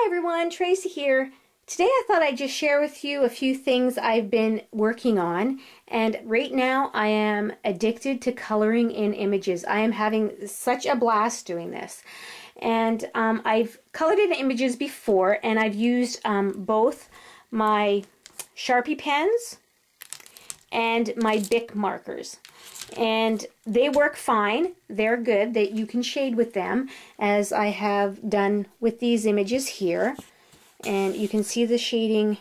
everyone, Tracy here. Today I thought I'd just share with you a few things I've been working on, and right now I am addicted to coloring in images. I am having such a blast doing this. And I've colored in images before, and I've used both my Sharpie pens and my Bic markers. And they work fine. They're good, that you can shade with them, as I have done with these images here. And you can see the shading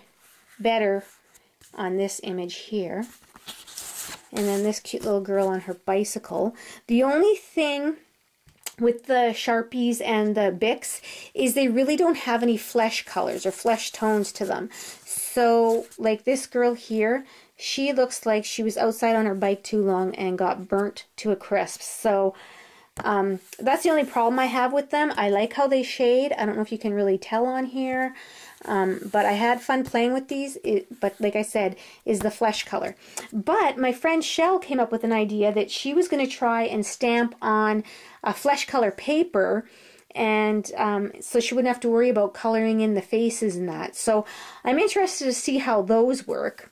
better on this image here. And then this cute little girl on her bicycle. The only thing with the Sharpies and the Bics is they really don't have any flesh colors or flesh tones to them. So like this girl here, she looks like she was outside on her bike too long and got burnt to a crisp. So that's the only problem I have with them. I like how they shade. I don't know if you can really tell on here, but I had fun playing with these. But like I said, is the flesh color. But my friend Shell came up with an idea that she was going to try and stamp on a flesh color paper, and so she wouldn't have to worry about coloring in the faces and that. So I'm interested to see how those work.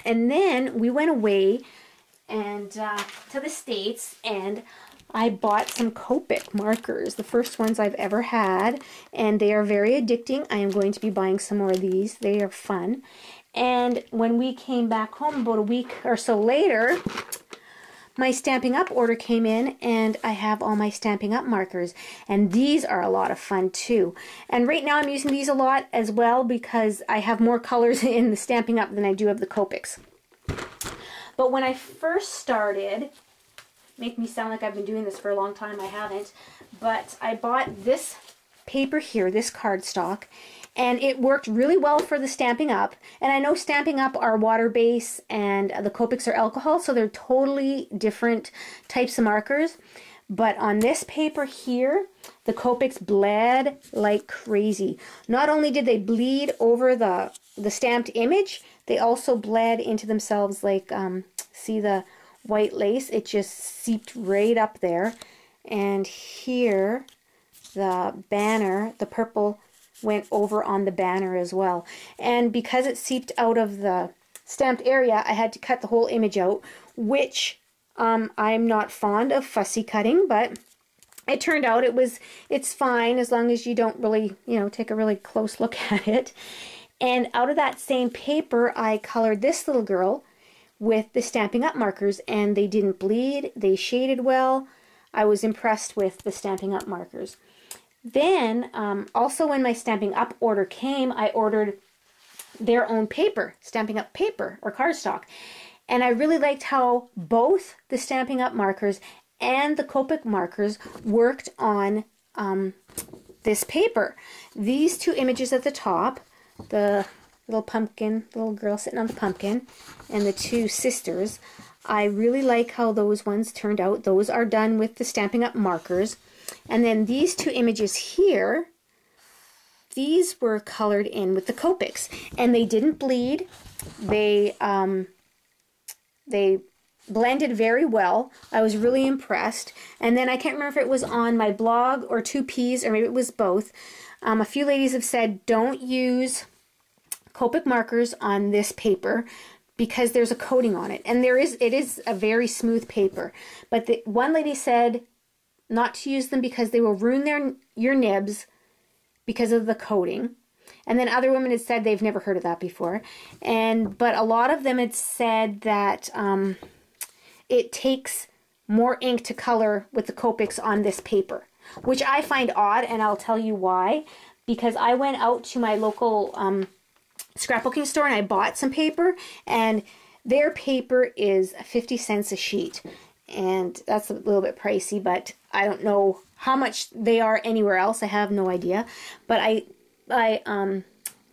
And then we went away and to the States, and I bought some Copic markers, the first ones I've ever had, and they are very addicting. I am going to be buying some more of these. They are fun. And when we came back home about a week or so later, my Stampin' Up order came in, and I have all my Stampin' Up markers, and these are a lot of fun too. And right now I'm using these a lot as well because I have more colors in the Stampin' Up than I do of the Copics. But when I first started, make me sound like I've been doing this for a long time, I haven't, but I bought this paper here, this cardstock, and it worked really well for the Stampin' Up. And I know Stampin' Up are water-based and the Copics are alcohol, so they're totally different types of markers. But on this paper here, the Copics bled like crazy. Not only did they bleed over the stamped image, they also bled into themselves, like, see the white lace? It just seeped right up there. And here, the banner, the purple went over on the banner as well. And because it seeped out of the stamped area, I had to cut the whole image out, which I'm not fond of fussy cutting, but it turned out it's fine as long as you don't really, take a really close look at it. And out of that same paper, I colored this little girl with the Stampin' Up markers, and they didn't bleed, they shaded well. I was impressed with the Stampin' Up markers. Then, also when my Stampin' Up order came, I ordered their own paper, Stampin' Up paper or cardstock. And I really liked how both the Stampin' Up markers and the Copic markers worked on this paper. These two images at the top, the little pumpkin, little girl sitting on the pumpkin, and the two sisters, I really like how those ones turned out. Those are done with the Stampin' Up markers. And then these two images here, these were colored in with the Copics, and they didn't bleed. They blended very well. I was really impressed. And then I can't remember if it was on my blog or 2Ps, or maybe it was both. A few ladies have said don't use Copic markers on this paper because there's a coating on it, and it is a very smooth paper. But one lady said not to use them because they will ruin your nibs because of the coating. And then other women had said they've never heard of that before. But a lot of them had said that it takes more ink to color with the Copics on this paper, which I find odd, and I'll tell you why. Because I went out to my local scrapbooking store and I bought some paper, and their paper is 50 cents a sheet. And that's a little bit pricey, but I don't know how much they are anywhere else. I have no idea. But I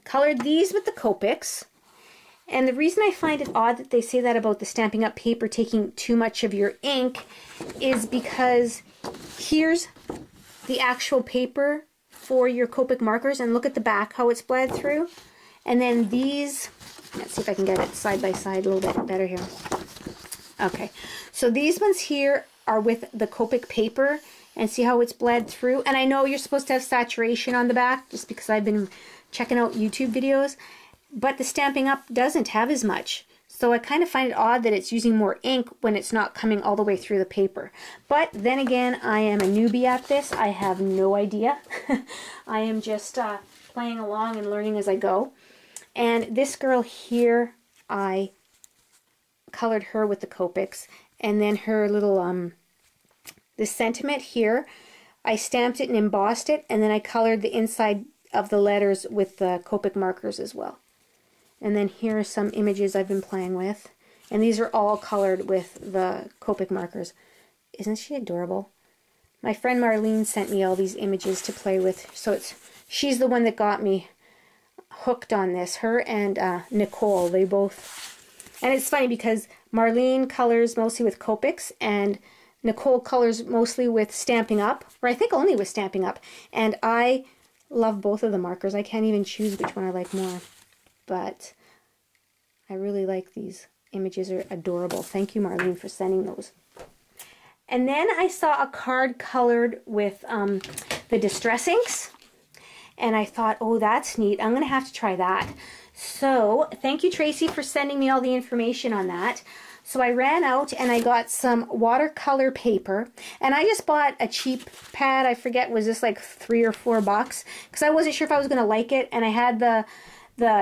colored these with the Copics. And the reason I find it odd that they say that about the Stampin' Up paper taking too much of your ink is because here's the actual paper for your Copic markers, and look at the back how it's bled through. And then these, let's see if I can get it side by side a little bit better here. Okay, so these ones here are with the Copic paper, and see how it's bled through. And I know you're supposed to have saturation on the back just because I've been checking out YouTube videos, but the Stampin' Up doesn't have as much. So I kind of find it odd that it's using more ink when it's not coming all the way through the paper. But then again, I am a newbie at this. I have no idea. I am just playing along and learning as I go. And this girl here, I colored her with the Copics. And then her little, this sentiment here, I stamped it and embossed it. And then I colored the inside of the letters with the Copic markers as well. And then here are some images I've been playing with. And these are all colored with the Copic markers. Isn't she adorable? My friend Marlene sent me all these images to play with. So she's the one that got me hooked on this. Her and Nicole, they both. And it's funny because Marlene colors mostly with Copics and Nicole colors mostly with Stampin' Up. Or I think only with Stampin' Up. And I love both of the markers. I can't even choose which one I like more. But I really like these. Images are adorable. Thank you, Marlene, for sending those. And then I saw a card colored with the Distress inks. And I thought, oh, that's neat. I'm going to have to try that. So thank you, Tracy, for sending me all the information on that. So I ran out and I got some watercolor paper. And I just bought a cheap pad. I forget, was this like $3 or $4? Because I wasn't sure if I was going to like it. And I had the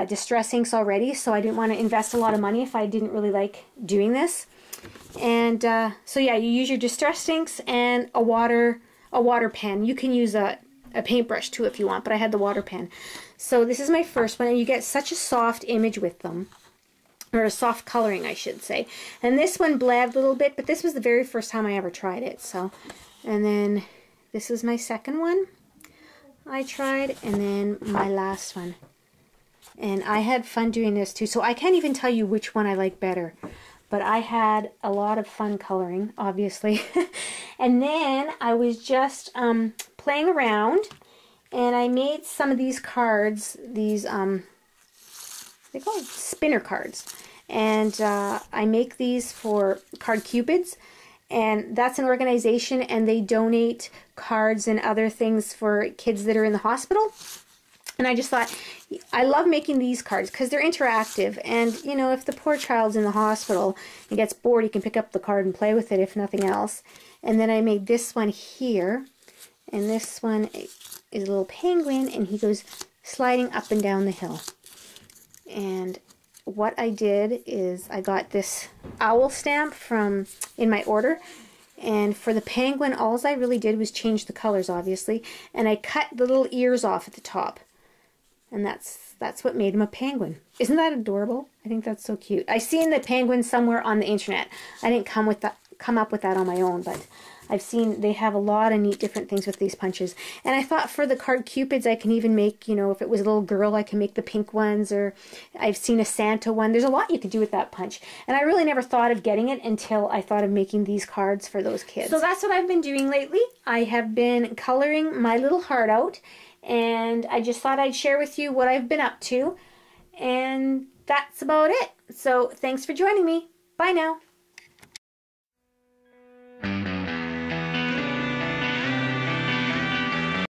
Distress inks already, so I didn't want to invest a lot of money if I didn't really like doing this. And so yeah, you use your Distress inks and a water pen. You can use a paintbrush too if you want, but I had the water pen. So this is my first one, and you get such a soft image with them, or a soft coloring, I should say. And this one bled a little bit, but this was the very first time I ever tried it. So, and then this is my second one I tried, and then my last one. And I had fun doing this too, so I can't even tell you which one I like better. But I had a lot of fun coloring, obviously. And then I was just playing around, and I made some of these cards, these, they call it spinner cards. And I make these for Card Cupids. And that's an organization, and they donate cards and other things for kids that are in the hospital. And I just thought, I love making these cards because they're interactive. And, you know, if the poor child's in the hospital and gets bored, you can pick up the card and play with it, if nothing else. And then I made this one here. And this one is a little penguin, and he goes sliding up and down the hill. And what I did is I got this owl stamp from in my order. And for the penguin, all I really did was change the colors, obviously. And I cut the little ears off at the top. And that's what made him a penguin. Isn't that adorable? I think that's so cute. I seen the penguin somewhere on the internet. I didn't come up with that on my own, but I've seen they have a lot of neat different things with these punches. And I thought for the Card Cupids, I can even make, you know, if it was a little girl, I can make the pink ones, or I've seen a Santa one. There's a lot you could do with that punch. And I really never thought of getting it until I thought of making these cards for those kids. So that's what I've been doing lately. I have been coloring my little heart out, and I just thought I'd share with you what I've been up to. And that's about it. So thanks for joining me. Bye now.